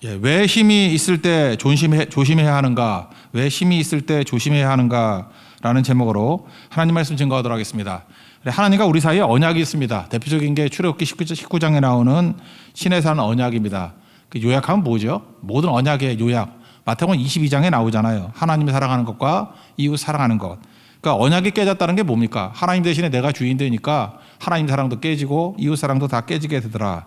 왜 힘이 있을 때 조심해야 하는가? 왜 힘이 있을 때 조심해야 하는가라는 제목으로 하나님 말씀 증거하도록 하겠습니다. 하나님과 우리 사이에 언약이 있습니다. 대표적인 게 출애굽기 19장에 나오는 시내산 언약입니다. 그 요약하면 뭐죠? 모든 언약의 요약. 마태복음 22장에 나오잖아요. 하나님을 사랑하는 것과 이웃 사랑하는 것. 그러니까 언약이 깨졌다는 게 뭡니까? 하나님 대신에 내가 주인 되니까 하나님 사랑도 깨지고 이웃 사랑도 다 깨지게 되더라.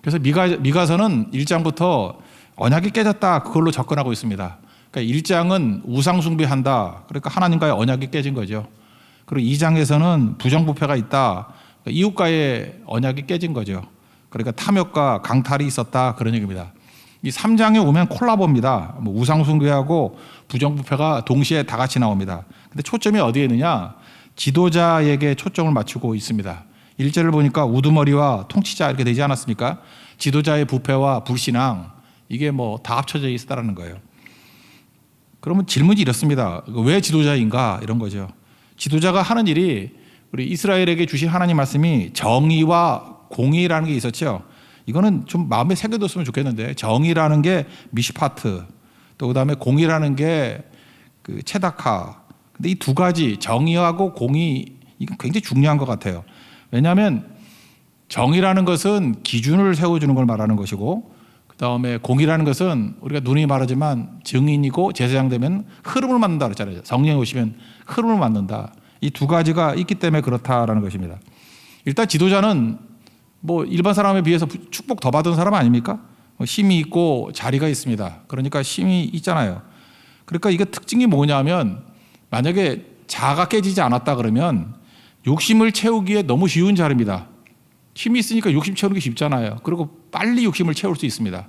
그래서 미가서는 1장부터 언약이 깨졌다 그걸로 접근하고 있습니다. 그러니까 1장은 우상 숭배한다. 그러니까 하나님과의 언약이 깨진 거죠. 그리고 2장에서는 부정부패가 있다. 그러니까 이웃과의 언약이 깨진 거죠. 그러니까 탐욕과 강탈이 있었다 그런 얘기입니다. 이 3장에 오면 콜라보입니다. 우상 숭배하고 부정부패가 동시에 다 같이 나옵니다. 근데 초점이 어디에 있느냐? 지도자에게 초점을 맞추고 있습니다. 1절을 보니까 우두머리와 통치자 이렇게 되지 않았습니까? 지도자의 부패와 불신앙 이게 뭐 다 합쳐져 있다라는 거예요. 그러면 질문이 이렇습니다. 왜 지도자인가? 이런 거죠. 지도자가 하는 일이 우리 이스라엘에게 주신 하나님 말씀이 정의와 공의라는 게 있었죠. 이거는 좀 마음에 새겨뒀으면 좋겠는데 정의라는 게 미시파트 또 그다음에 공의라는 게 그 체다카. 근데 이 두 가지 정의하고 공의 이건 굉장히 중요한 것 같아요. 왜냐하면 정의라는 것은 기준을 세워주는 걸 말하는 것이고 그다음에 공의라는 것은 우리가 눈이 말하지만 증인이고 제사장 되면 흐름을 만든다 그랬잖아요. 성령이 오시면 흐름을 만든다. 이 두 가지가 있기 때문에 그렇다라는 것입니다. 일단 지도자는 뭐 일반 사람에 비해서 축복 더 받은 사람 아닙니까? 힘이 있고 자리가 있습니다. 그러니까 힘이 있잖아요. 그러니까 이게 특징이 뭐냐면 만약에 자아가 깨지지 않았다 그러면 욕심을 채우기에 너무 쉬운 자리입니다. 힘이 있으니까 욕심 채우는 게 쉽잖아요. 그리고 빨리 욕심을 채울 수 있습니다.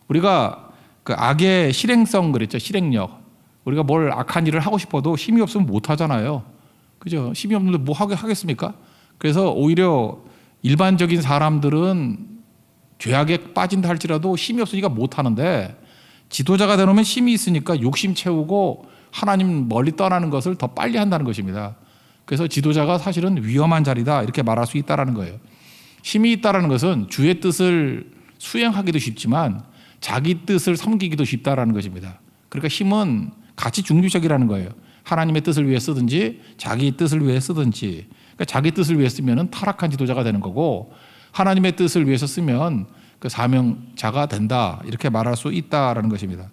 우리가 그 악의 실행성 그랬죠. 실행력. 우리가 뭘 악한 일을 하고 싶어도 힘이 없으면 못 하잖아요. 그죠? 힘이 없는데 뭐 하겠습니까? 그래서 오히려 일반적인 사람들은 죄악에 빠진다 할지라도 힘이 없으니까 못 하는데 지도자가 되면 힘이 있으니까 욕심 채우고 하나님 멀리 떠나는 것을 더 빨리 한다는 것입니다. 그래서 지도자가 사실은 위험한 자리다 이렇게 말할 수 있다는 거예요. 힘이 있다는 것은 주의 뜻을 수행하기도 쉽지만 자기 뜻을 섬기기도 쉽다는 것입니다. 그러니까 힘은 같이 중립적이라는 거예요. 하나님의 뜻을 위해 쓰든지 자기 뜻을 위해 쓰든지. 그러니까 자기 뜻을 위해 쓰면 타락한 지도자가 되는 거고 하나님의 뜻을 위해서 쓰면 그 사명자가 된다 이렇게 말할 수 있다라는 것입니다.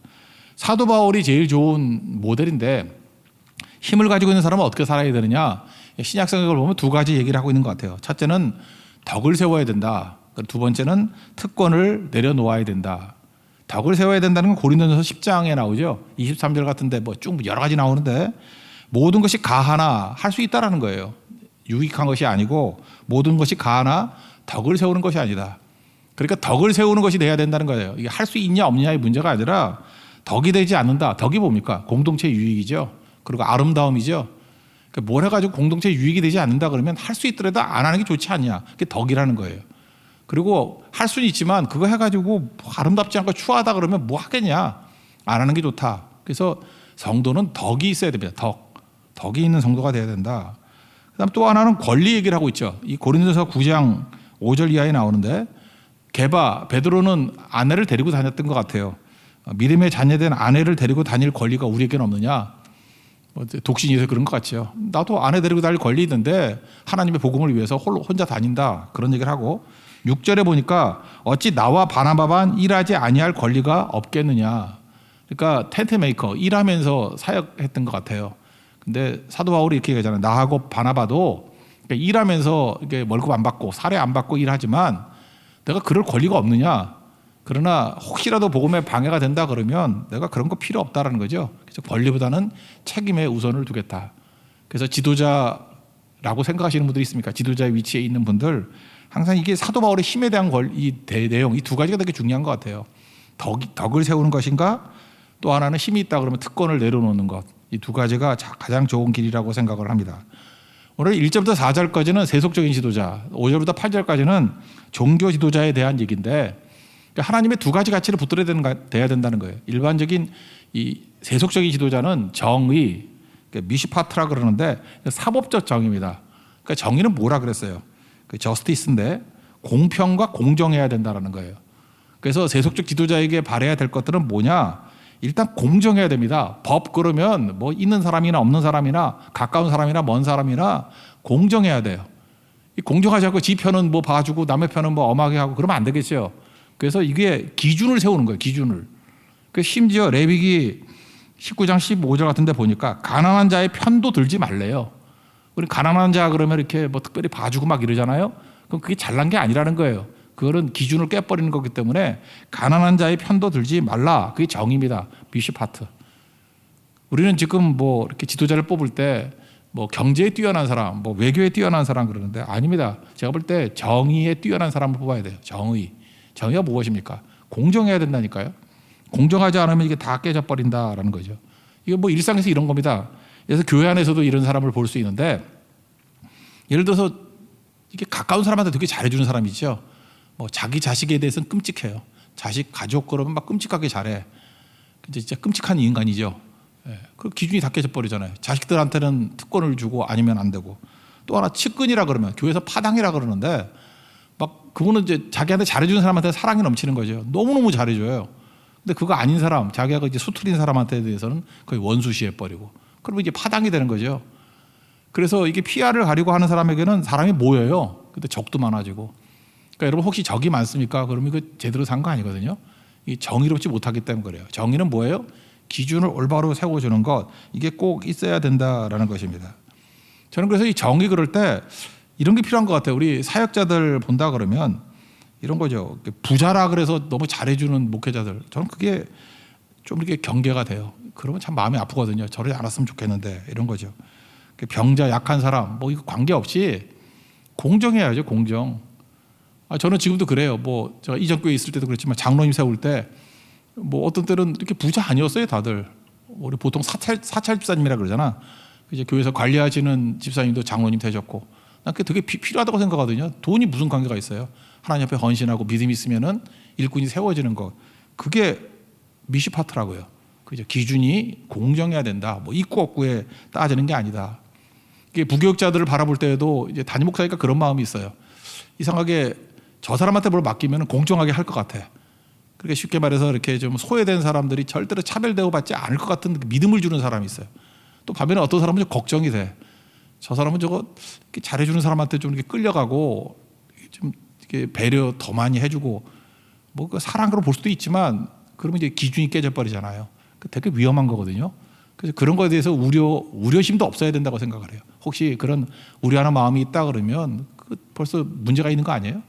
사도 바울이 제일 좋은 모델인데 힘을 가지고 있는 사람은 어떻게 살아야 되느냐? 신약성경을 보면 두 가지 얘기를 하고 있는 것 같아요. 첫째는 덕을 세워야 된다. 두 번째는 특권을 내려놓아야 된다. 덕을 세워야 된다는 건 고린도전서 10장에 나오죠. 23절 같은데 뭐 쭉 여러 가지 나오는데 모든 것이 가하나 할 수 있다라는 거예요. 유익한 것이 아니고 모든 것이 가하나 덕을 세우는 것이 아니다. 그러니까 덕을 세우는 것이 돼야 된다는 거예요. 이게 할 수 있냐 없느냐의 문제가 아니라 덕이 되지 않는다. 덕이 뭡니까? 공동체 유익이죠. 그리고 아름다움이죠. 그러니까 뭘 해가지고 공동체 유익이 되지 않는다 그러면 할 수 있더라도 안 하는 게 좋지 않냐. 그게 덕이라는 거예요. 그리고 할 수는 있지만 그거 해가지고 아름답지 않고 추하다 그러면 뭐 하겠냐. 안 하는 게 좋다. 그래서 성도는 덕이 있어야 됩니다. 덕이 있는 성도가 돼야 된다. 그다음 또 하나는 권리 얘기를 하고 있죠. 이 고린도서 9장 5절 이하에 나오는데 베드로는 아내를 데리고 다녔던 것 같아요. 믿음의 자녀된 아내를 데리고 다닐 권리가 우리에게는 없느냐? 독신이서 그런 것 같죠. 나도 아내 데리고 다닐 권리 있는데 하나님의 복음을 위해서 혼자 다닌다 그런 얘기를 하고 6절에 보니까 어찌 나와 바나바만 일하지 아니할 권리가 없겠느냐. 그러니까 텐트 메이커 일하면서 사역했던 것 같아요. 근데 사도 바울이 이렇게 얘기하잖아요. 나하고 바나바도 일하면서 이렇게 월급 안 받고 사례 안 받고 일하지만 내가 그럴 권리가 없느냐. 그러나 혹시라도 복음에 방해가 된다 그러면 내가 그런 거 필요 없다라는 거죠. 그래서 권리보다는 책임에 우선을 두겠다. 그래서 지도자라고 생각하시는 분들이 있습니까? 지도자의 위치에 있는 분들 항상 이게 사도 바울의 힘에 대한 내용 이 두 가지가 되게 중요한 것 같아요. 덕을 세우는 것인가 또 하나는 힘이 있다 그러면 특권을 내려놓는 것. 이 두 가지가 가장 좋은 길이라고 생각을 합니다. 오늘 1절부터 4절까지는 세속적인 지도자, 5절부터 8절까지는 종교 지도자에 대한 얘기인데 하나님의 두 가지 가치를 붙들어야 돼야 된다는 거예요. 일반적인 이 세속적인 지도자는 정의, 미시파트라 그러는데 사법적 정의입니다. 그러니까 정의는 뭐라 그랬어요? 그 저스티스인데 공평과 공정해야 된다는 거예요. 그래서 세속적 지도자에게 바라야 될 것들은 뭐냐? 일단 공정해야 됩니다. 법 그러면 뭐 있는 사람이나 없는 사람이나 가까운 사람이나 먼 사람이나 공정해야 돼요. 공정하지 않고 지 편은 뭐 봐주고 남의 편은 뭐 엄하게 하고 그러면 안 되겠죠. 그래서 이게 기준을 세우는 거예요. 기준을. 그 심지어 레위기 19장 15절 같은 데 보니까 가난한 자의 편도 들지 말래요. 우리 가난한 자 그러면 이렇게 뭐 특별히 봐주고 막 이러잖아요. 그럼 그게 잘난 게 아니라는 거예요. 그거는 기준을 깨버리는 거기 때문에 가난한 자의 편도 들지 말라. 그게 정의입니다. 미슈파트. 우리는 지금 뭐 이렇게 지도자를 뽑을 때 뭐 경제에 뛰어난 사람, 뭐 외교에 뛰어난 사람 그러는데 아닙니다. 제가 볼 때 정의에 뛰어난 사람을 뽑아야 돼요. 정의. 정의가 무엇입니까? 공정해야 된다니까요. 공정하지 않으면 이게 다 깨져버린다라는 거죠. 이게 뭐 일상에서 이런 겁니다. 그래서 교회 안에서도 이런 사람을 볼 수 있는데 예를 들어서 이게 가까운 사람한테 되게 잘해주는 사람이 있죠. 뭐 자기 자식에 대해서는 끔찍해요. 자식 가족 그러면 막 끔찍하게 잘해. 근데 진짜 끔찍한 인간이죠. 예. 그 기준이 다 깨져버리잖아요. 자식들한테는 특권을 주고 아니면 안 되고. 또 하나 측근이라 그러면 교회에서 파당이라 그러는데 막 그분은 이제 자기한테 잘해주는 사람한테 사랑이 넘치는 거죠. 너무너무 잘해줘요. 근데 그거 아닌 사람, 자기가 이제 수틀린 사람한테 대해서는 거의 원수시해 버리고. 그러면 이제 파당이 되는 거죠. 그래서 이게 PR을 가리고 하는 사람에게는 사람이 모여요. 근데 적도 많아지고. 그러니까 여러분 혹시 적이 많습니까? 그러면 그 제대로 산 거 아니거든요. 이 정의롭지 못하기 때문에 그래요. 정의는 뭐예요? 기준을 올바로 세워주는 것. 이게 꼭 있어야 된다라는 것입니다. 저는 그래서 이 정의 그럴 때 이런 게 필요한 것 같아요. 우리 사역자들 본다 그러면 이런 거죠. 부자라 그래서 너무 잘해주는 목회자들. 저는 그게 좀 이렇게 경계가 돼요. 그러면 참 마음이 아프거든요. 저러지 않았으면 좋겠는데 이런 거죠. 병자 약한 사람 뭐 이거 관계없이 공정해야죠. 공정. 저는 지금도 그래요. 뭐 제가 이전 교회 있을 때도 그랬지만 장로님 세울 때 뭐 어떤 때는 이렇게 부자 아니었어요. 다들 우리 보통 사찰 집사님이라 그러잖아. 이제 교회에서 관리하시는 집사님도 장로님 되셨고 난 그게 되게 필요하다고 생각하거든요. 돈이 무슨 관계가 있어요. 하나님 앞에 헌신하고 믿음이 있으면은 일꾼이 세워지는 것. 그게 미시파트라고요. 그죠? 기준이 공정해야 된다. 뭐 있고 없고에 따지는 게 아니다. 이게 부교육자들을 바라볼 때에도 이제 담임 목사니까 그런 마음이 있어요. 이상하게 저 사람한테 뭘 맡기면 공정하게 할 것 같아. 그렇게 쉽게 말해서 이렇게 좀 소외된 사람들이 절대로 차별대우 받지 않을 것 같은 믿음을 주는 사람이 있어요. 또 반면에 어떤 사람은 좀 걱정이 돼. 저 사람은 저거 이렇게 잘해주는 사람한테 좀 이렇게 끌려가고 좀 이렇게 배려 더 많이 해주고 뭐 그 사랑으로 볼 수도 있지만 그러면 이제 기준이 깨져버리잖아요. 되게 위험한 거거든요. 그래서 그런 거에 대해서 우려심도 없어야 된다고 생각을 해요. 혹시 그런 우려하는 마음이 있다 그러면 벌써 문제가 있는 거 아니에요?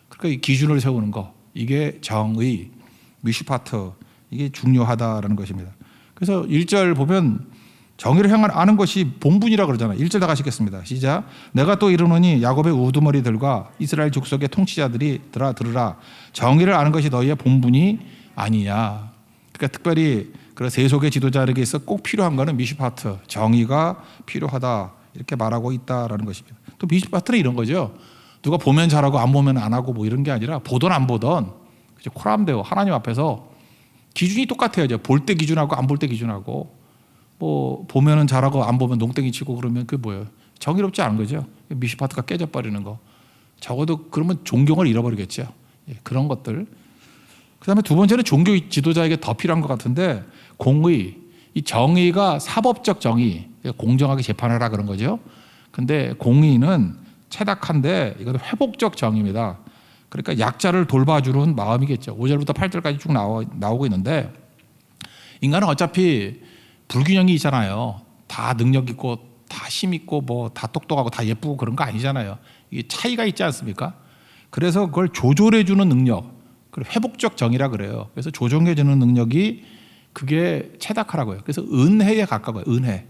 그러니까 이 기준을 세우는 거 이게 정의, 미슈파트 이게 중요하다라는 것입니다. 그래서 1절 보면 정의를 향하는 것이 본분이라 그러잖아요. 1절 다 가시겠습니다. 시작. 내가 또 이르노니 야곱의 우두머리들과 이스라엘 족속의 통치자들이 들으라. 정의를 아는 것이 너희의 본분이 아니냐. 그러니까 특별히 그런 세속의 지도자에게 있어 꼭 필요한 것은 미슈파트, 정의가 필요하다 이렇게 말하고 있다라는 것입니다. 또 미슈파트는 이런 거죠. 누가 보면 잘하고 안 보면 안 하고 뭐 이런 게 아니라 보던 안 보던 코람데오 하나님 앞에서 기준이 똑같아야죠. 볼 때 기준하고 안 볼 때 기준하고 뭐 보면은 잘하고 안 보면 농땡이 치고 그러면 그게 뭐예요? 정의롭지 않은 거죠. 미슈파트가 깨져버리는 거. 적어도 그러면 존경을 잃어버리겠죠. 그런 것들. 그다음에 두 번째는 종교 지도자에게 더 필요한 것 같은데 공의, 이 정의가 사법적 정의, 공정하게 재판하라 그런 거죠. 근데 공의는 체닥한데 이것은 회복적 정의입니다. 그러니까 약자를 돌봐주는 마음이겠죠. 5절부터 8절까지 쭉 나오고 있는데 인간은 어차피 불균형이 있잖아요. 다 능력 있고 다 힘 있고 뭐 다 똑똑하고 다 예쁘고 그런 거 아니잖아요. 이게 차이가 있지 않습니까? 그래서 그걸 조절해주는 능력, 회복적 정의라 그래요. 그래서 조정해주는 능력이 그게 체닥하라고요. 그래서 은혜에 가까워요. 은혜.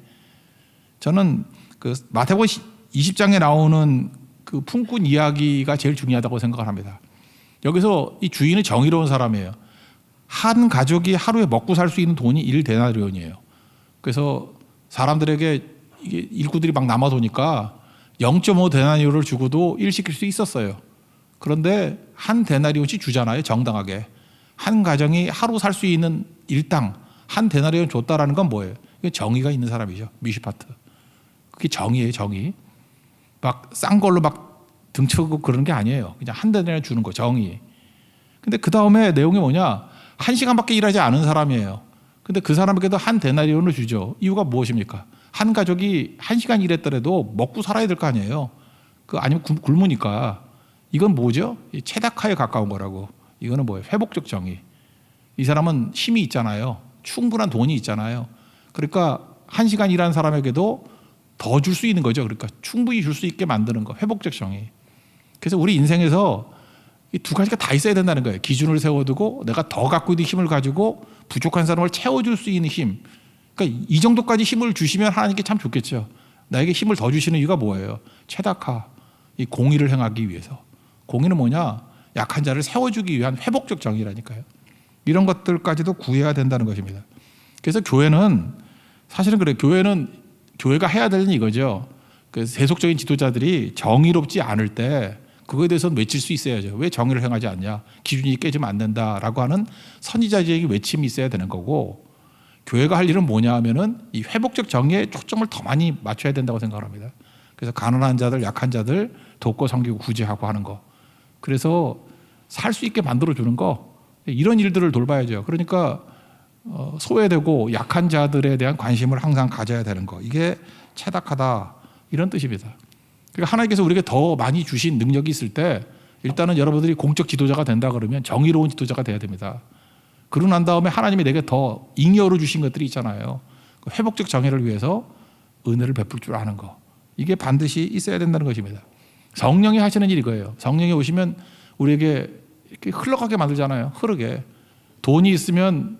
저는 그 마태복음 20장에 나오는 그 품꾼 이야기가 제일 중요하다고 생각을 합니다. 여기서 이 주인은 정의로운 사람이에요. 한 가족이 하루에 먹고 살 수 있는 돈이 1데나리온이에요. 그래서 사람들에게 이게 일꾼들이 막 남아도니까 0.5데나리온을 주고도 일 시킬 수 있었어요. 그런데 한 데나리온씩 주잖아요. 정당하게. 한 가정이 하루 살 수 있는 일당 한 데나리온 줬다라는 건 뭐예요? 이게 정의가 있는 사람이죠. 미슈파트. 그게 정의예요. 정의. 막 싼 걸로 막 등치고 그러는 게 아니에요. 그냥 한 데나리온 주는 거 정의. 근데 그 다음에 내용이 뭐냐? 1시간밖에 일하지 않은 사람이에요. 근데 그 사람에게도 한 데나리온을 주죠. 이유가 무엇입니까? 한 가족이 1시간 일했더라도 먹고 살아야 될 거 아니에요. 아니면 굶으니까. 이건 뭐죠? 체다카에 가까운 거라고. 이거는 뭐예요? 회복적 정의. 이 사람은 힘이 있잖아요. 충분한 돈이 있잖아요. 그러니까 1시간 일한 사람에게도 더 줄 수 있는 거죠. 그러니까 충분히 줄 수 있게 만드는 거. 회복적 정의. 그래서 우리 인생에서 이 두 가지가 다 있어야 된다는 거예요. 기준을 세워두고 내가 더 갖고 있는 힘을 가지고 부족한 사람을 채워줄 수 있는 힘. 그러니까 이 정도까지 힘을 주시면 하나님께 참 좋겠죠. 나에게 힘을 더 주시는 이유가 뭐예요? 체다카, 이 공의를 행하기 위해서. 공의는 뭐냐? 약한 자를 세워주기 위한 회복적 정의라니까요. 이런 것들까지도 구해야 된다는 것입니다. 그래서 교회는 사실은 그래요. 교회가 해야 되는 이거죠. 그 세속적인 지도자들이 정의롭지 않을 때 그거에 대해서는 외칠 수 있어야죠. 왜 정의를 행하지 않냐? 기준이 깨지면 안 된다라고 하는 선지자적인 외침이 있어야 되는 거고, 교회가 할 일은 뭐냐 하면은 이 회복적 정의에 초점을 더 많이 맞춰야 된다고 생각합니다. 그래서 가난한 자들, 약한 자들 돕고 섬기고 구제하고 하는 거. 그래서 살 수 있게 만들어 주는 거. 이런 일들을 돌봐야죠. 그러니까 소외되고 약한 자들에 대한 관심을 항상 가져야 되는 거. 이게 체닥하다 이런 뜻입니다. 그러니까 하나님께서 우리에게 더 많이 주신 능력이 있을 때 일단은 여러분들이 공적 지도자가 된다 그러면 정의로운 지도자가 돼야 됩니다. 그러고 난 다음에 하나님이 내게 더 잉여로 주신 것들이 있잖아요. 회복적 정의를 위해서 은혜를 베풀 줄 아는 거. 이게 반드시 있어야 된다는 것입니다. 성령이 하시는 일이 이거예요. 성령이 오시면 우리에게 이렇게 흘러가게 만들잖아요. 흐르게. 돈이 있으면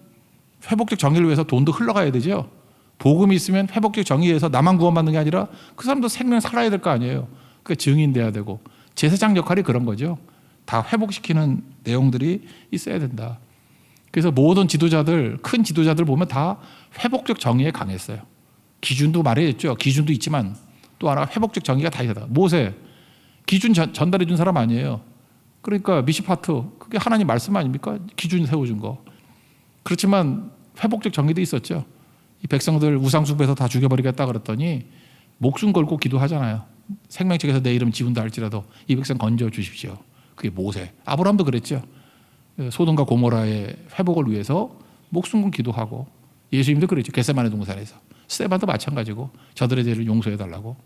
회복적 정의를 위해서 돈도 흘러가야 되죠. 복음이 있으면 회복적 정의에서 나만 구원받는 게 아니라 그 사람도 생명 살아야 될 거 아니에요. 그러니까 증인돼야 되고 제사장 역할이 그런 거죠. 다 회복시키는 내용들이 있어야 된다. 그래서 모든 지도자들, 큰 지도자들 보면 다 회복적 정의에 강했어요. 기준도 말했죠. 기준도 있지만 또 하나 회복적 정의가 다 있다. 모세 기준 전달해 준 사람 아니에요. 그러니까 미시파트 그게 하나님 말씀 아닙니까? 기준 세워준 거. 그렇지만 회복적 정의도 있었죠. 이 백성들 우상숭배해서 다 죽여버리겠다 그랬더니 목숨 걸고 기도하잖아요. 생명책에서 내 이름 지운다 할지라도 이 백성 건져 주십시오. 그게 모세. 아브라함도 그랬죠. 소돔과 고모라의 회복을 위해서 목숨 건 기도하고, 예수님도 그랬죠. 겟세마네 동산에서. 스데반도 마찬가지고 저들의 죄를 용서해 달라고.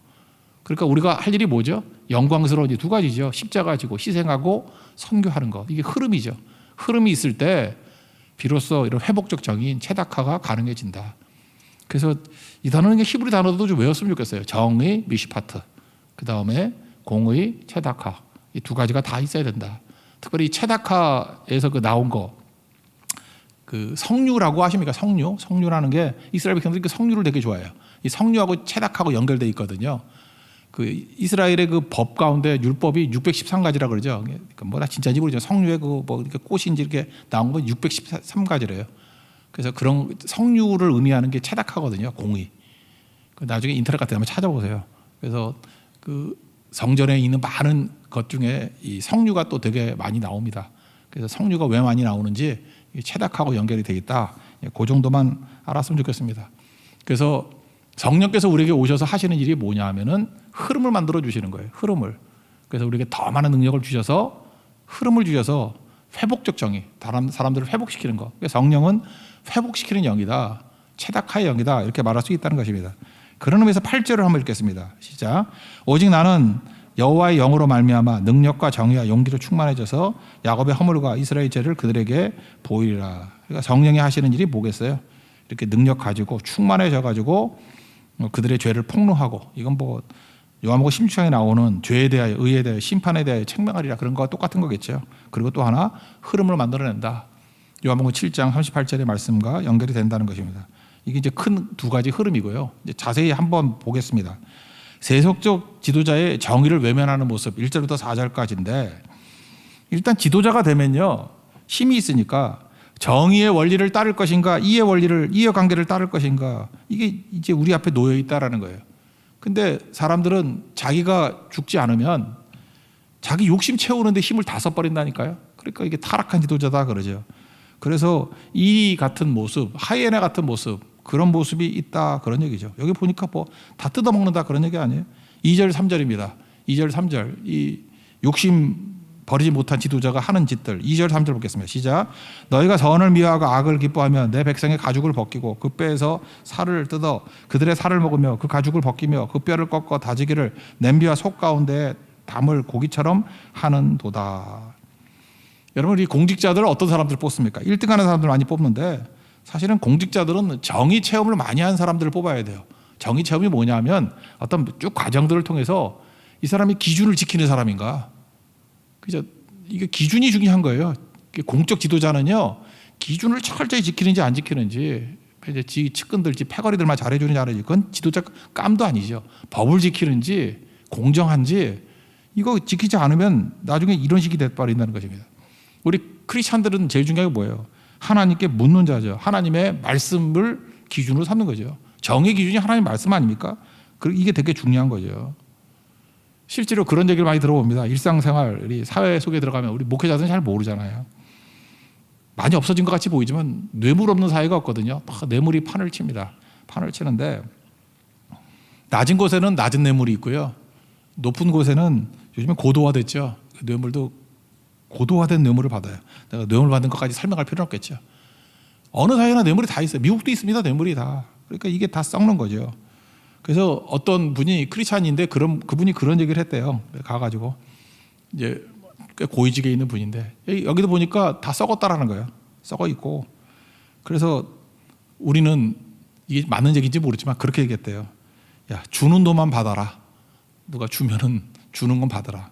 그러니까 우리가 할 일이 뭐죠? 영광스러운 두 가지죠. 십자가 지고 희생하고 선교하는 거. 이게 흐름이죠. 흐름이 있을 때 비로소 이런 회복적 정의인 체다카가 가능해진다. 그래서 이 단어는 히브리 단어도 좀 외웠으면 좋겠어요. 정의, 미시파트. 그 다음에 공의, 체다카. 이 두 가지가 다 있어야 된다. 특별히 체다카에서 그 나온 거, 그 성류라고 하십니까? 성류라는 게 이스라엘 백성들이 그 성류를 되게 좋아해요. 이 성류하고 체닥하고 연결돼 있거든요. 그 이스라엘의 그 법 가운데 율법이 613가지라 그러죠. 그러니까 뭐다 진짜인지 모르죠. 성류의 그 뭐 이렇게 꽃인지 이렇게 나온 건 613가지래요. 그래서 그런 성류를 의미하는 게 체닥하거든요. 공의. 나중에 인터넷 같은 데 한번 찾아보세요. 그래서 그 성전에 있는 많은 것 중에 이 성류가 또 되게 많이 나옵니다. 그래서 성류가 왜 많이 나오는지 체닥하고 연결이 되어 있다. 그 정도만 알았으면 좋겠습니다. 그래서 성령께서 우리에게 오셔서 하시는 일이 뭐냐 하면은 흐름을 만들어 주시는 거예요. 흐름을. 그래서 우리에게 더 많은 능력을 주셔서 흐름을 주셔서 회복적 정의, 다른 사람들을 회복시키는 거. 성령은 회복시키는 영이다. 체닥하의 영이다. 이렇게 말할 수 있다는 것입니다. 그런 의미에서 8절을 한번 읽겠습니다. 시작. 오직 나는 여호와의 영으로 말미암아 능력과 정의와 용기로 충만해져서 야곱의 허물과 이스라엘 죄를 그들에게 보이리라. 그러니까 성령이 하시는 일이 뭐겠어요? 이렇게 능력 가지고 충만해져 가지고 그들의 죄를 폭로하고, 이건 뭐 요한복음 16장에 나오는 죄에 대하여, 의에 대하여, 심판에 대하여 책망하리라, 그런 거와 똑같은 거겠죠. 그리고 또 하나 흐름을 만들어낸다. 요한복음 7장 38절의 말씀과 연결이 된다는 것입니다. 이게 이제 큰 두 가지 흐름이고요. 이제 자세히 한번 보겠습니다. 세속적 지도자의 정의를 외면하는 모습 1절부터 4절까지인데, 일단 지도자가 되면요 힘이 있으니까 정의의 원리를 따를 것인가, 이해관계를 따를 것인가, 이게 이제 우리 앞에 놓여 있다라는 거예요. 근데 사람들은 자기가 죽지 않으면 자기 욕심 채우는데 힘을 다 써버린다니까요. 그러니까 이게 타락한 지도자다 그러죠. 그래서 이 같은 모습, 하이에나 같은 모습, 그런 모습이 있다 그런 얘기죠. 여기 보니까 뭐 다 뜯어먹는다 그런 얘기 아니에요. 2절 3절입니다. 2절 3절 이 욕심 버리지 못한 지도자가 하는 짓들. 2절 3절 보겠습니다. 시작. 너희가 선을 미워하고 악을 기뻐하며 내 백성의 가죽을 벗기고 그 뼈에서 살을 뜯어 그들의 살을 먹으며 그 가죽을 벗기며 그 뼈를 꺾어 다지기를 냄비와 속 가운데 담을 고기처럼 하는도다. 여러분, 이 공직자들 어떤 사람들 뽑습니까? 1등하는 사람들 많이 뽑는데 사실은 공직자들은 정의 체험을 많이 한 사람들을 뽑아야 돼요. 정의 체험이 뭐냐면 어떤 쭉 과정들을 통해서 이 사람이 기준을 지키는 사람인가. 그죠? 이게 기준이 중요한 거예요. 공적 지도자는요, 기준을 철저히 지키는지 안 지키는지, 이제 지 측근들, 지 패거리들만 잘해주는지 안 해주는지, 그건 지도자 깜도 아니죠. 법을 지키는지, 공정한지, 이거 지키지 않으면 나중에 이런 식이 돼버린다는 것입니다. 우리 크리스찬들은 제일 중요한 게 뭐예요? 하나님께 묻는 자죠. 하나님의 말씀을 기준으로 삼는 거죠. 정의 기준이 하나님 말씀 아닙니까? 이게 되게 중요한 거죠. 실제로 그런 얘기를 많이 들어봅니다. 일상생활, 우리 사회 속에 들어가면 우리 목회자들은 잘 모르잖아요. 많이 없어진 것 같이 보이지만 뇌물 없는 사회가 없거든요. 뇌물이 판을 칩니다. 판을 치는데 낮은 곳에는 낮은 뇌물이 있고요. 높은 곳에는 요즘에 고도화됐죠. 뇌물도 고도화된 뇌물을 받아요. 내가 뇌물 받는 것까지 설명할 필요는 없겠죠. 어느 사회나 뇌물이 다 있어요. 미국도 있습니다. 뇌물이 다. 그러니까 이게 다 썩는 거죠. 그래서 어떤 분이 크리스찬인데 그분이 그런 얘기를 했대요. 가가지고 이제 꽤 고위직에 있는 분인데 여기도 보니까 다 썩었다라는 거예요. 썩어 있고. 그래서 우리는 이게 맞는 얘기인지 모르지만 그렇게 얘기했대요. 야, 주는 돈만 받아라. 누가 주면은 주는 건 받아라.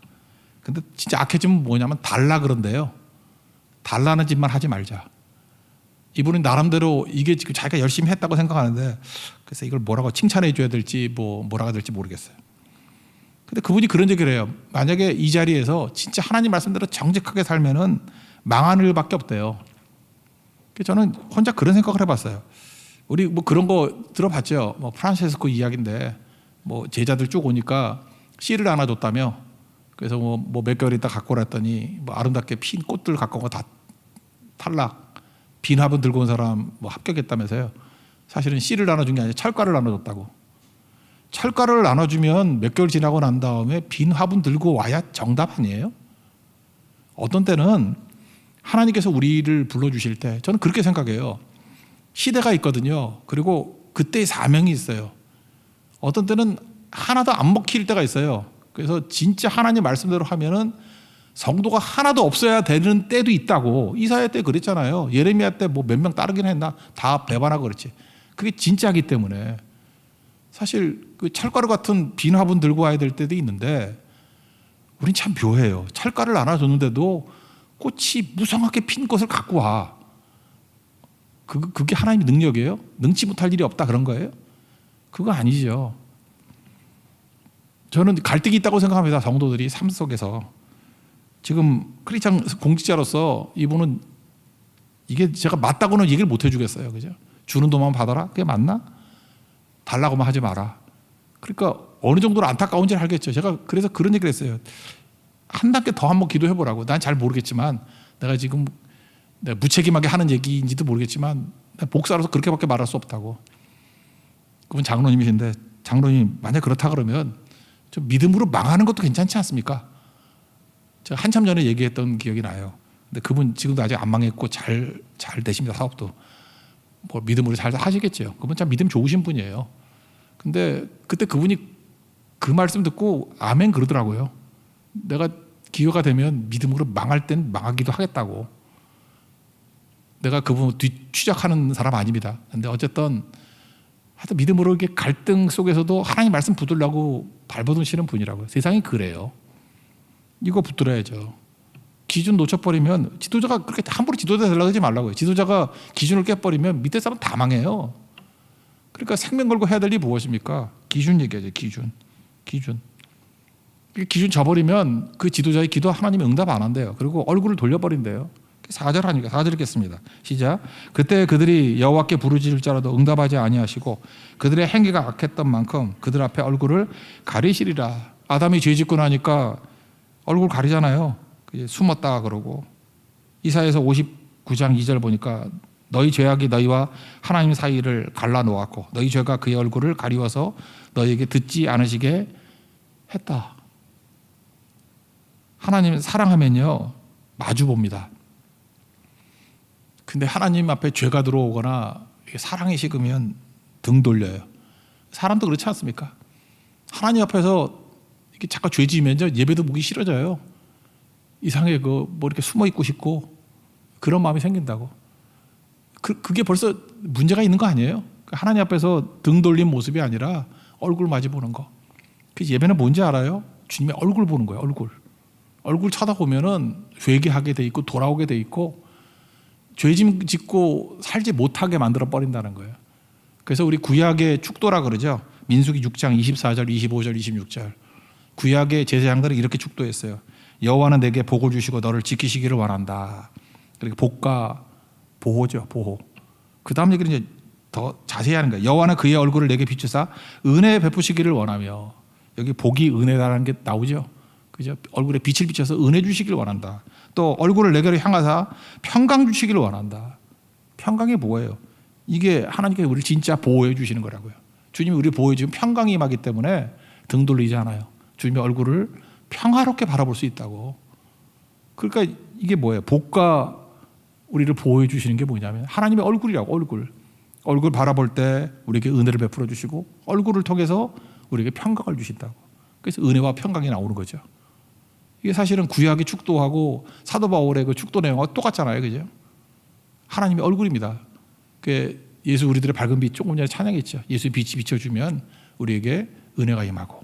근데 진짜 악해지면 뭐냐면 달라 그런데요. 달라는 짓만 하지 말자. 이분은 나름대로 이게 지금 자기가 열심히 했다고 생각하는데 그래서 이걸 뭐라고 칭찬해 줘야 될지 뭐라고 해야 될지 모르겠어요. 근데 그분이 그런 얘기를 해요. 만약에 이 자리에서 진짜 하나님 말씀대로 정직하게 살면은 망하는 일밖에 없대요. 그래서 저는 혼자 그런 생각을 해봤어요. 우리 뭐 그런 거 들어봤죠. 뭐 프란체스코 이야기인데 뭐 제자들 쭉 오니까 씨를 하나 줬다며. 그래서 뭐 몇 개월 있다 갖고 오랬더니 뭐 아름답게 핀 꽃들 갖고 온 거 다 탈락. 빈 화분 들고 온 사람 뭐 합격했다면서요. 사실은 씨를 나눠준 게 아니라 철가를 나눠줬다고. 철가를 나눠주면 몇 개월 지나고 난 다음에 빈 화분 들고 와야 정답 아니에요? 어떤 때는 하나님께서 우리를 불러주실 때 저는 그렇게 생각해요. 시대가 있거든요. 그리고 그때의 사명이 있어요. 어떤 때는 하나도 안 먹힐 때가 있어요. 그래서 진짜 하나님 말씀대로 하면은 성도가 하나도 없어야 되는 때도 있다고. 이사야 때 그랬잖아요. 예레미야 때 뭐 몇 명 따르긴 했나? 다 배반하고 그렇지. 그게 진짜기 때문에 사실 그 찰가루 같은 빈 화분 들고 와야 될 때도 있는데 우린 참 묘해요. 찰가루를 나눠줬는데도 꽃이 무성하게 핀 것을 갖고 와. 그게 하나님의 능력이에요? 능치 못할 일이 없다 그런 거예요? 그거 아니죠. 저는 갈등이 있다고 생각합니다. 성도들이 삶 속에서. 지금 크리스찬 공직자로서 이분은 이게 제가 맞다고는 얘기를 못 해주겠어요. 그죠? 주는 돈만 받아라? 그게 맞나? 달라고만 하지 마라. 그러니까 어느 정도로 안타까운지를 알겠죠. 제가 그래서 그런 얘기를 했어요. 한 단계 더 한번 기도해 보라고. 난 잘 모르겠지만 내가 지금 내가 무책임하게 하는 얘기인지도 모르겠지만 복사로서 그렇게밖에 말할 수 없다고. 그분 장로님이신데 장로님 만약 그렇다 그러면 좀 믿음으로 망하는 것도 괜찮지 않습니까? 제가 한참 전에 얘기했던 기억이 나요. 근데 그분 지금도 아직 안 망했고 잘 되십니다. 사업도. 뭐 믿음으로 잘 하시겠죠. 그분 참 믿음 좋으신 분이에요. 근데 그때 그분이 그 말씀 듣고 아멘 그러더라고요. 내가 기회가 되면 믿음으로 망할 땐 망하기도 하겠다고. 내가 그분 뒤추적하는 사람 아닙니다. 근데 어쨌든 하여튼 믿음으로 이렇게 갈등 속에서도 하나님 말씀 붙들려고 발버둥치는 분이라고요. 세상이 그래요. 이거 붙들어야죠. 기준 놓쳐버리면 지도자가 그렇게 함부로 지도자 되려고 하지 말라고요. 지도자가 기준을 깨버리면 밑에 사람 다 망해요. 그러니까 생명 걸고 해야 될 일이 무엇입니까? 기준 얘기하죠. 기준 져버리면 그 지도자의 기도 하나님이 응답 안 한대요. 그리고 얼굴을 돌려버린대요. 4절 하니까 4절 읽겠습니다. 시작. 그때 그들이 여호와께 부르짖을지라도 응답하지 아니하시고 그들의 행위가 악했던 만큼 그들 앞에 얼굴을 가리시리라. 아담이 죄짓고 나니까 얼굴 가리잖아요. 숨었다가 그러고. 이사야서 59장 2절 보니까 너희 죄악이 너희와 하나님 사이를 갈라놓았고 너희 죄가 그의 얼굴을 가리워서 너희에게 듣지 않으시게 했다. 하나님 사랑하면요 마주 봅니다. 근데 하나님 앞에 죄가 들어오거나 사랑이 식으면 등 돌려요. 사람도 그렇지 않습니까? 하나님 앞에서 이렇게 잠깐 죄 지으면 예배도 보기 싫어져요. 이상하게 뭐 이렇게 숨어 있고 싶고 그런 마음이 생긴다고. 그게 벌써 문제가 있는 거 아니에요? 하나님 앞에서 등 돌린 모습이 아니라 얼굴 마주 보는 거. 그 예배는 뭔지 알아요? 주님의 얼굴 보는 거예요. 얼굴 쳐다보면은 회개하게 돼 있고 돌아오게 돼 있고 죄짐 짓고 살지 못하게 만들어 버린다는 거예요. 그래서 우리 구약의 축도라 그러죠. 민수기 6장 24절, 25절, 26절. 구약의 제사장들은 이렇게 축도했어요. 여호와는 내게 복을 주시고 너를 지키시기를 원한다. 그러니까 복과 보호죠, 보호. 그 다음 얘기는 이제 더 자세히 하는 거예요. 여호와는 그의 얼굴을 내게 비추사 은혜 베푸시기를 원하며. 여기 복이 은혜라는 게 나오죠. 그죠? 얼굴에 빛을 비춰서 은혜 주시기를 원한다. 또 얼굴을 내게로 향하사 평강 주시기를 원한다. 평강이 뭐예요? 이게 하나님께서 우리를 진짜 보호해 주시는 거라고요. 주님이 우리를 보호해 주시면 평강이 임하기 때문에 등 돌리지 않아요. 주님의 얼굴을 평화롭게 바라볼 수 있다고. 그러니까 이게 뭐예요? 복과 우리를 보호해 주시는 게 뭐냐면 하나님의 얼굴이라고. 얼굴 바라볼 때 우리에게 은혜를 베풀어 주시고 얼굴을 통해서 우리에게 평강을 주신다고. 그래서 은혜와 평강이 나오는 거죠. 이게 사실은 구약의 축도하고 사도 바울의 그 축도 내용과 똑같잖아요. 그죠? 하나님의 얼굴입니다. 예수 우리들의 밝은 빛 조금 전에 찬양했죠. 예수의 빛이 비춰주면 우리에게 은혜가 임하고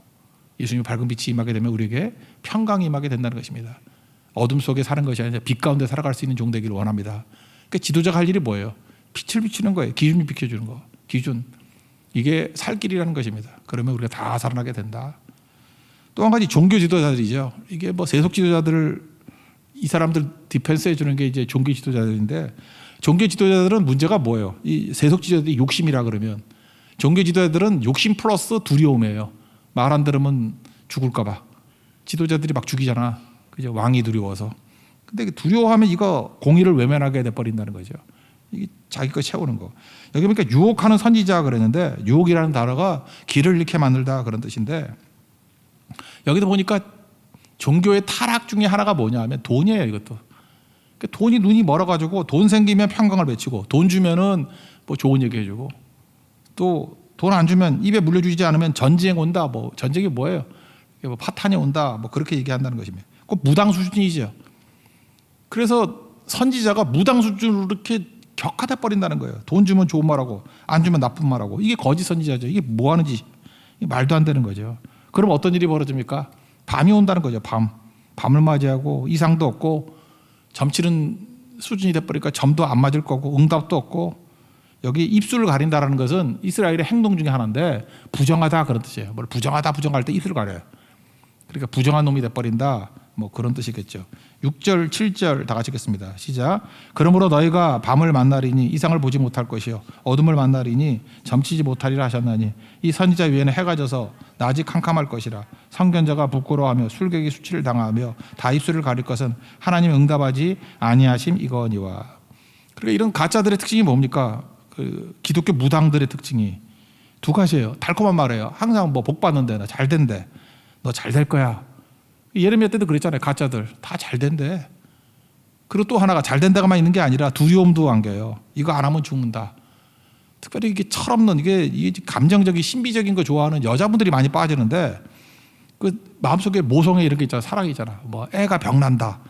예수님의 밝은 빛이 임하게 되면 우리에게 평강이 임하게 된다는 것입니다. 어둠 속에 사는 것이 아니라 빛 가운데 살아갈 수 있는 종 되기를 원합니다. 그러니까 지도자가 할 일이 뭐예요? 빛을 비추는 거예요. 기준을 비춰주는 거. 기준. 이게 살 길이라는 것입니다. 그러면 우리가 다 살아나게 된다. 또 한 가지 종교 지도자들이죠. 이게 뭐 세속 지도자들을 이 사람들 디펜스 해주는 게 이제 종교 지도자들인데 종교 지도자들은 문제가 뭐예요? 이 세속 지도자들이 욕심이라 그러면 종교 지도자들은 욕심 플러스 두려움이에요. 말 안 들으면 죽을까봐. 지도자들이 막 죽이잖아. 그죠? 왕이 두려워서. 근데 두려워하면 이거 공의를 외면하게 돼버린다는 거죠. 이게 자기 거 채우는 거. 여기 보니까 유혹하는 선지자 그랬는데 유혹이라는 단어가 길을 잃게 만들다 그런 뜻인데 여기도 보니까 종교의 타락 중에 하나가 뭐냐 하면 돈이에요. 이것도. 그러니까 돈이 눈이 멀어가지고 돈 생기면 평강을 외치고 돈 주면은 뭐 좋은 얘기 해주고 또 돈 안 주면 입에 물려주지 않으면 전쟁 온다. 뭐 전쟁이 뭐예요? 뭐 파탄이 온다. 뭐 그렇게 얘기한다는 것입니다. 꼭 무당 수준이죠. 그래서 선지자가 무당 수준으로 이렇게 격화돼 버린다는 거예요. 돈 주면 좋은 말하고 안 주면 나쁜 말하고. 이게 거짓 선지자죠. 이게 뭐 하는 짓? 말도 안 되는 거죠. 그럼 어떤 일이 벌어집니까? 밤이 온다는 거죠. 밤을 맞이하고 이상도 없고 점치는 수준이 돼버리니까 점도 안 맞을 거고 응답도 없고. 여기 입술을 가린다는 것은 이스라엘의 행동 중에 하나인데 부정하다 그런 뜻이에요. 뭘 부정할 때 입술을 가려요. 그러니까 부정한 놈이 돼버린다. 뭐 그런 뜻이겠죠. 6절 7절 다 같이 읽겠습니다. 시작. 그러므로 너희가 밤을 만나리니 이상을 보지 못할 것이요 어둠을 만나리니 점치지 못하리라 하셨나니 이 선지자 위에는 해가 져서 낮이 캄캄할 것이라. 선견자가 부끄러워하며 술객이 수치를 당하며 다 입술을 가릴 것은 하나님 응답하지 아니하심 이거니와. 그러니까 이런 가짜들의 특징이 뭡니까? 그 기독교 무당들의 특징이 두 가지예요. 달콤한 말이에요. 항상 뭐 복 받는데 나 잘 된대. 너 잘 될 거야. 예레미야 때도 그랬잖아요. 가짜들 다 잘 된대. 그리고 또 하나가 잘 된다가만 있는 게 아니라 두려움도 안겨요. 이거 안 하면 죽는다. 특별히 이게 철없는 이게 감정적인 신비적인 거 좋아하는 여자분들이 많이 빠지는데 그 마음속에 모성애 이런 게 있잖아. 사랑이잖아. 뭐 애가 병난다.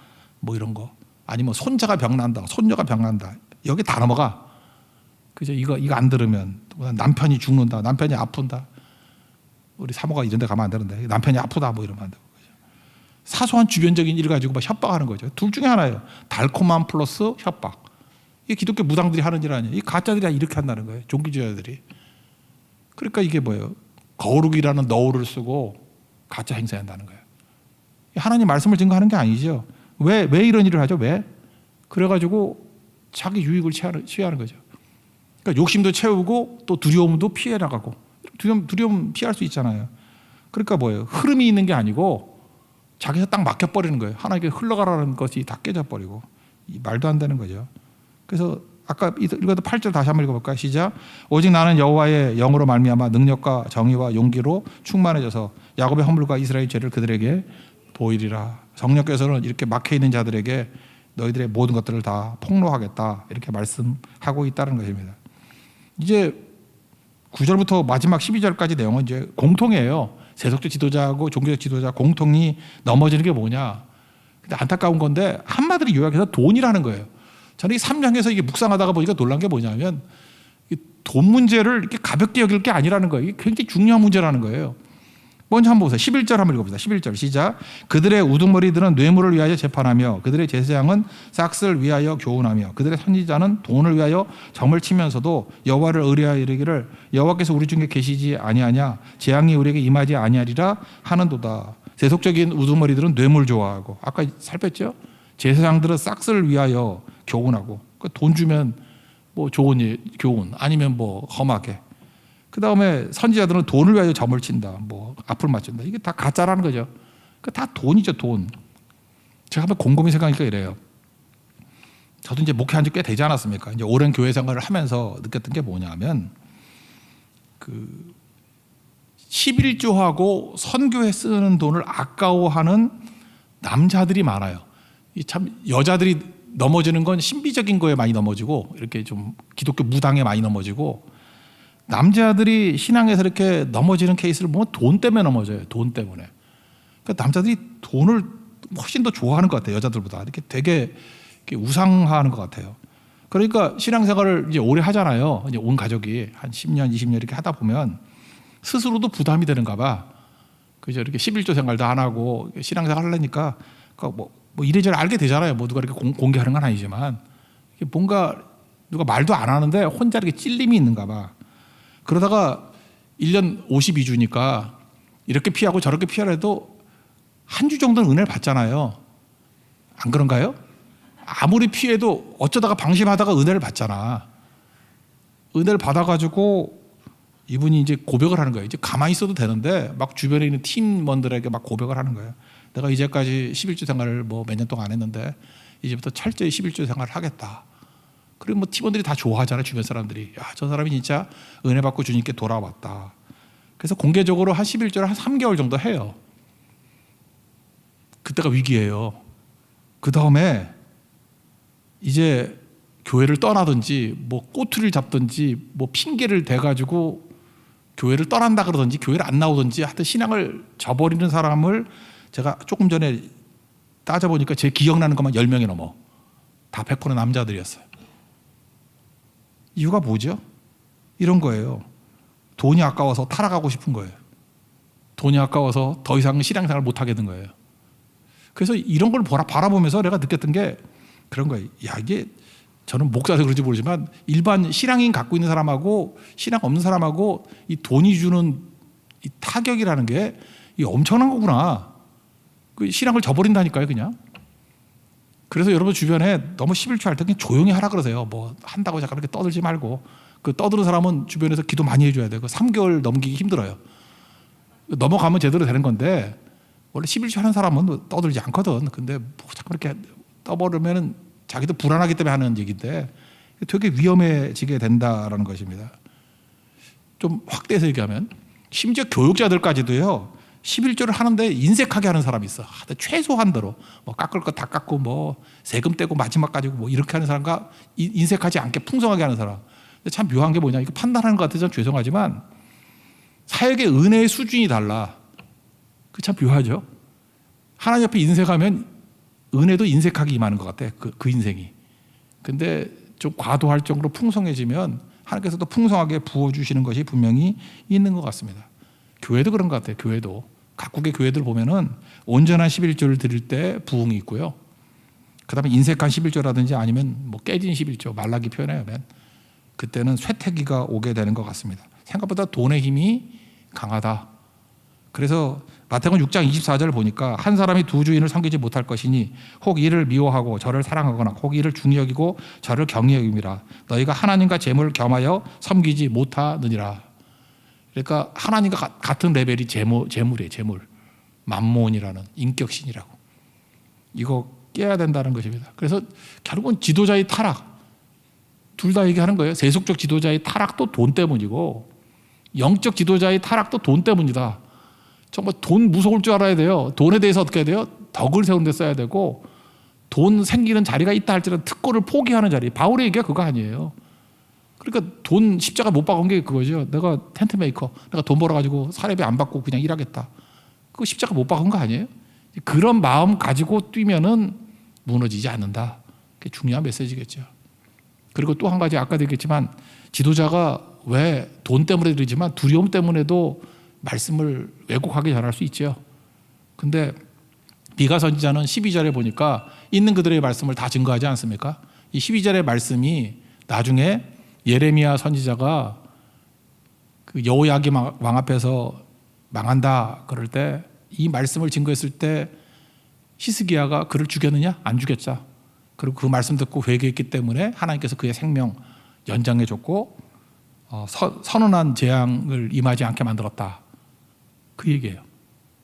뭐 이런 거. 아니면 손자가 병난다. 손녀가 병난다. 여기 다 넘어가. 그죠? 이거 안 들으면 남편이 죽는다. 남편이 아픈다. 우리 사모가 이런 데 가면 안 되는데 남편이 아프다 뭐 이러면 안 되고. 사소한 주변적인 일을 가지고 막 협박하는 거죠. 둘 중에 하나예요. 달콤함 플러스 협박. 이게 기독교 무당들이 하는 일 아니에요. 이 가짜들이 이렇게 한다는 거예요. 종교지도자들이. 그러니까 이게 뭐예요? 거룩이라는 너울을 쓰고 가짜 행세한다는 거예요. 하나님 말씀을 증거하는 게 아니죠. 왜 이런 일을 하죠? 왜? 그래가지고 자기 유익을 취하는 거죠. 그러니까 욕심도 채우고 또 두려움도 피해 나가고. 두려움 피할 수 있잖아요. 그러니까 뭐예요? 흐름이 있는 게 아니고 자기가 딱 막혀버리는 거예요. 하나님께 흘러가라는 것이 다 깨져버리고. 말도 안 되는 거죠. 그래서 아까 읽어도 8절 다시 한번 읽어볼까요? 시작. 오직 나는 여호와의 영으로 말미암아 능력과 정의와 용기로 충만해져서 야곱의 허물과 이스라엘 죄를 그들에게 보이리라. 성령께서는 이렇게 막혀 있는 자들에게 너희들의 모든 것들을 다 폭로하겠다 이렇게 말씀하고 있다는 것입니다. 이제 9절부터 마지막 12절까지 내용은 이제 공통이에요. 세속적 지도자하고 종교적 지도자 공통이 넘어지는 게 뭐냐. 근데 안타까운 건데 한마디로 요약해서 돈이라는 거예요. 저는 이 3장에서 이게 묵상하다가 보니까 놀란 게 뭐냐면 돈 문제를 이렇게 가볍게 여길 게 아니라는 거예요. 이게 굉장히 중요한 문제라는 거예요. 먼저 한번 보세요. 11절 한번 읽어봅시다. 11절 시작. 그들의 우두머리들은 뇌물을 위하여 재판하며 그들의 제사장은 싹스를 위하여 교훈하며 그들의 선지자는 돈을 위하여 점을 치면서도 여호와를 의뢰하여 이르기를 여호와께서 우리 중에 계시지 아니하냐 재앙이 우리에게 임하지 아니하리라 하는도다. 세속적인 우두머리들은 뇌물 좋아하고 아까 살폈죠. 제사장들은 싹스를 위하여 교훈하고 돈 주면 뭐 좋은 일, 교훈 아니면 뭐 험하게. 그 다음에 선지자들은 돈을 위하여 점을 친다. 뭐 앞을 맞춘다. 이게 다 가짜라는 거죠. 다 돈이죠, 돈. 제가 한번 곰곰이 생각하니까 이래요. 저도 이제 목회한 지 꽤 되지 않았습니까? 이제 오랜 교회 생활을 하면서 느꼈던 게 뭐냐면 11조하고 선교에 쓰는 돈을 아까워하는 남자들이 많아요. 참 여자들이 넘어지는 건 신비적인 거에 많이 넘어지고 이렇게 좀 기독교 무당에 많이 넘어지고 남자들이 신앙에서 이렇게 넘어지는 케이스를 보면 돈 때문에 넘어져요. 돈 때문에. 그러니까 남자들이 돈을 훨씬 더 좋아하는 것 같아요. 여자들보다. 이렇게 되게 이렇게 우상화하는 것 같아요. 그러니까 신앙생활을 이제 오래 하잖아요. 이제 온 가족이 한 10년, 20년 이렇게 하다 보면 스스로도 부담이 되는가 봐. 그죠? 이렇게 11조 생활도 안 하고 신앙생활 하려니까 뭐 이래저래 알게 되잖아요. 뭐 누가 이렇게 공개하는 건 아니지만 뭔가 누가 말도 안 하는데 혼자 이렇게 찔림이 있는가 봐. 그러다가 1년 52주니까 이렇게 피하고 저렇게 피하려도 한 주 정도는 은혜를 받잖아요. 안 그런가요? 아무리 피해도 어쩌다가 방심하다가 은혜를 받잖아. 은혜를 받아가지고 이분이 이제 고백을 하는 거예요. 이제 가만히 있어도 되는데 막 주변에 있는 팀원들에게 막 고백을 하는 거예요. 내가 이제까지 11주 생활을 뭐 몇 년 동안 안 했는데 이제부터 철저히 11주 생활을 하겠다. 그리고 뭐 팀원들이 다 좋아하잖아요. 주변 사람들이. 야, 저 사람이 진짜 은혜 받고 주님께 돌아왔다. 그래서 공개적으로 한 11조를 한 3개월 정도 해요. 그때가 위기예요. 그 다음에 이제 교회를 떠나든지 뭐 꼬투리를 잡든지 뭐 핑계를 대가지고 교회를 떠난다 그러든지 교회를 안 나오든지 하여튼 신앙을 저버리는 사람을 제가 조금 전에 따져보니까 제 기억나는 것만 10명이 넘어. 다 100% 남자들이었어요. 이유가 뭐죠? 이런 거예요. 돈이 아까워서 타락하고 싶은 거예요. 돈이 아까워서 더 이상 신앙생활을 못하게 된 거예요. 그래서 이런 걸 바라보면서 내가 느꼈던 게 그런 거예요. 야, 이게 저는 목사라서 그런지 모르지만 일반 신앙인 갖고 있는 사람하고 신앙 없는 사람하고 이 돈이 주는 이 타격이라는 게 이 엄청난 거구나. 그 신앙을 저버린다니까요, 그냥. 그래서 여러분 주변에 너무 11조 할 때 그냥 조용히 하라 그러세요. 뭐 한다고 잠깐 이렇게 떠들지 말고. 그 떠드는 사람은 주변에서 기도 많이 해줘야 돼요. 그 3개월 넘기기 힘들어요. 넘어가면 제대로 되는 건데 원래 11조 하는 사람은 떠들지 않거든. 근데 뭐 잠깐 이렇게 떠버리면 자기도 불안하기 때문에 하는 얘기인데 되게 위험해지게 된다라는 것입니다. 좀 확대해서 얘기하면 심지어 교육자들까지도요. 11조를 하는데 인색하게 하는 사람이 있어. 최소한대로 뭐 깎을 거 다 깎고 뭐 세금 떼고 마지막 가지고 뭐 이렇게 하는 사람과 인색하지 않게 풍성하게 하는 사람. 근데 참 묘한 게 뭐냐. 이거 판단하는 것 같아서 죄송하지만 사역의 은혜의 수준이 달라. 그 참 묘하죠. 하나님 앞에 인색하면 은혜도 인색하게 임하는 것 같아. 그 인생이. 근데 좀 과도할 정도로 풍성해지면 하나님께서도 풍성하게 부어주시는 것이 분명히 있는 것 같습니다. 교회도 그런 것 같아요. 교회도. 각국의 교회들 보면은 온전한 11조를 드릴 때 부흥이 있고요. 그 다음에 인색한 11조라든지 아니면 뭐 깨진 11조, 말라기 표현에 하면 그때는 쇠퇴기가 오게 되는 것 같습니다. 생각보다 돈의 힘이 강하다. 그래서 마태복음 6장 24절을 보니까 한 사람이 두 주인을 섬기지 못할 것이니 혹 이를 미워하고 저를 사랑하거나 혹 이를 중히 여기고 저를 경히 여김이라. 너희가 하나님과 재물을 겸하여 섬기지 못하느니라. 그러니까 하나님과 같은 레벨이 재물이에요. 재물. 만몬이라는 인격신이라고. 이거 깨야 된다는 것입니다. 그래서 결국은 지도자의 타락. 둘 다 얘기하는 거예요. 세속적 지도자의 타락도 돈 때문이고 영적 지도자의 타락도 돈 때문이다. 정말 돈 무서울 줄 알아야 돼요. 돈에 대해서 어떻게 해야 돼요? 덕을 세우는 데 써야 되고 돈 생기는 자리가 있다 할지라도 특권을 포기하는 자리. 바울의 얘기가 그거 아니에요. 그러니까 돈 십자가 못 박은 게 그거죠. 내가 텐트 메이커, 내가 돈 벌어가지고 사례비 안 받고 그냥 일하겠다. 그거 십자가 못 박은 거 아니에요? 그런 마음 가지고 뛰면은 무너지지 않는다. 그게 중요한 메시지겠죠. 그리고 또 한 가지 아까도 얘기했지만 지도자가 왜 돈 때문에 그러지만 두려움 때문에도 말씀을 왜곡하게 전할 수 있죠. 근데 미가 선지자는 12절에 보니까 있는 그들의 말씀을 다 증거하지 않습니까? 이 12절의 말씀이 나중에 예레미야 선지자가 그 여호야김 왕 앞에서 망한다 그럴 때 이 말씀을 증거했을 때 히스기야가 그를 죽였느냐? 안 죽였자. 그리고 그 말씀 듣고 회개했기 때문에 하나님께서 그의 생명 연장해 줬고 선언한 재앙을 임하지 않게 만들었다. 그 얘기예요.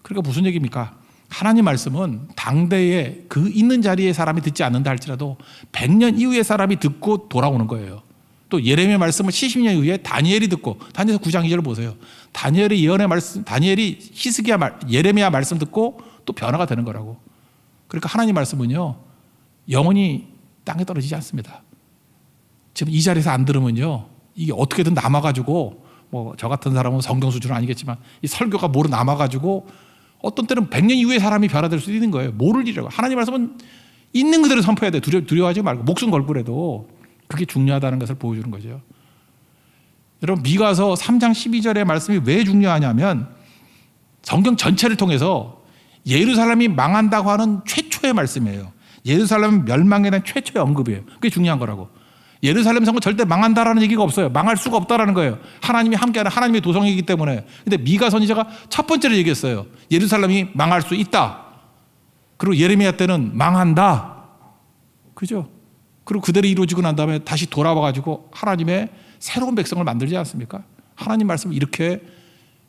그러니까 무슨 얘기입니까? 하나님 말씀은 당대에 그 있는 자리에 사람이 듣지 않는다 할지라도 100년 이후에 사람이 듣고 돌아오는 거예요. 또 예레미야 말씀을 70년 이후에 다니엘이 듣고 다니엘서 9장 2절 보세요. 다니엘의 예언의 말씀, 다니엘이 히스기야 예레미야 말씀 듣고 또 변화가 되는 거라고. 그러니까 하나님 말씀은요 영원히 땅에 떨어지지 않습니다. 지금 이 자리에서 안 들으면요 이게 어떻게든 남아가지고 뭐 저 같은 사람은 성경 수준은 아니겠지만 이 설교가 뭐로 남아가지고 어떤 때는 100년 이후에 사람이 변화될 수도 있는 거예요. 모를 일이라고. 하나님 말씀은 있는 그대로 선포해야 돼. 두려워하지 말고 목숨 걸고라도 그게 중요하다는 것을 보여주는 거죠. 여러분 미가서 3장 12절의 말씀이 왜 중요하냐면 성경 전체를 통해서 예루살렘이 망한다고 하는 최초의 말씀이에요. 예루살렘 멸망에 대한 최초의 언급이에요. 그게 중요한 거라고. 예루살렘 성은 절대 망한다라는 얘기가 없어요. 망할 수가 없다라는 거예요. 하나님이 함께하는 하나님의 도성이기 때문에. 근데 미가 선지자가 첫 번째로 얘기했어요. 예루살렘이 망할 수 있다. 그리고 예레미야 때는 망한다. 그죠? 그리고 그대로 이루어지고 난 다음에 다시 돌아와가지고 하나님의 새로운 백성을 만들지 않습니까? 하나님 말씀은 이렇게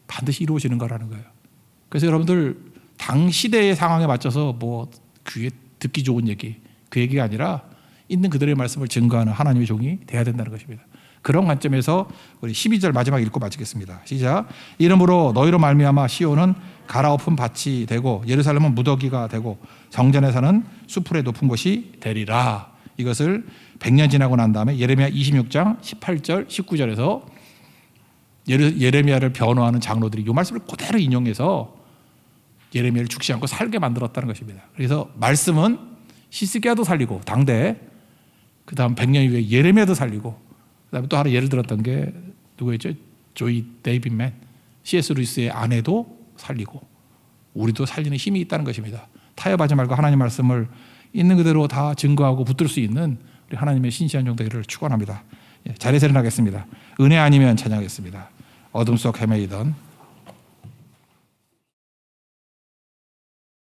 반드시 이루어지는 거라는 거예요. 그래서 여러분들 당 시대의 상황에 맞춰서 뭐 귀에 듣기 좋은 얘기, 그 얘기가 아니라 있는 그들의 말씀을 증거하는 하나님의 종이 돼야 된다는 것입니다. 그런 관점에서 우리 12절 마지막 읽고 마치겠습니다. 시작. 이러므로 너희로 말미암아 시온은 갈아엎은 밭이 되고 예루살렘은 무더기가 되고 성전에 사는 수풀의 높은 곳이 되리라. 이것을 100년 지나고 난 다음에 예레미야 26장 18절 19절에서 예레미야를 변호하는 장로들이 이 말씀을 그대로 인용해서 예레미야를 죽지 않고 살게 만들었다는 것입니다. 그래서 말씀은 히스기야도 살리고 당대 그 다음 100년 이후에 예레미야도 살리고 그 다음에 또 하나 예를 들었던 게 누구였죠? 조이 데이빗맨 C.S. 루이스의 아내도 살리고 우리도 살리는 힘이 있다는 것입니다. 타협하지 말고 하나님 말씀을 있는 그대로 다 증거하고 붙들 수 있는 우리 하나님의 신실한 종되기를 축원합니다. 자리에서 일어나겠습니다. 은혜 아니면 찬양하겠습니다. 어둠 속 헤매이던